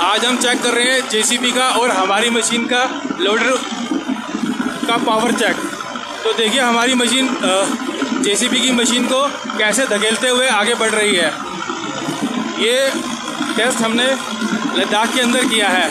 आज हम चेक कर रहे हैं जेसीबी का और हमारी मशीन का लोडर का पावर चेक। तो देखिए हमारी मशीन जेसीबी की मशीन को कैसे धकेलते हुए आगे बढ़ रही है। ये टेस्ट हमने लद्दाख के अंदर किया है।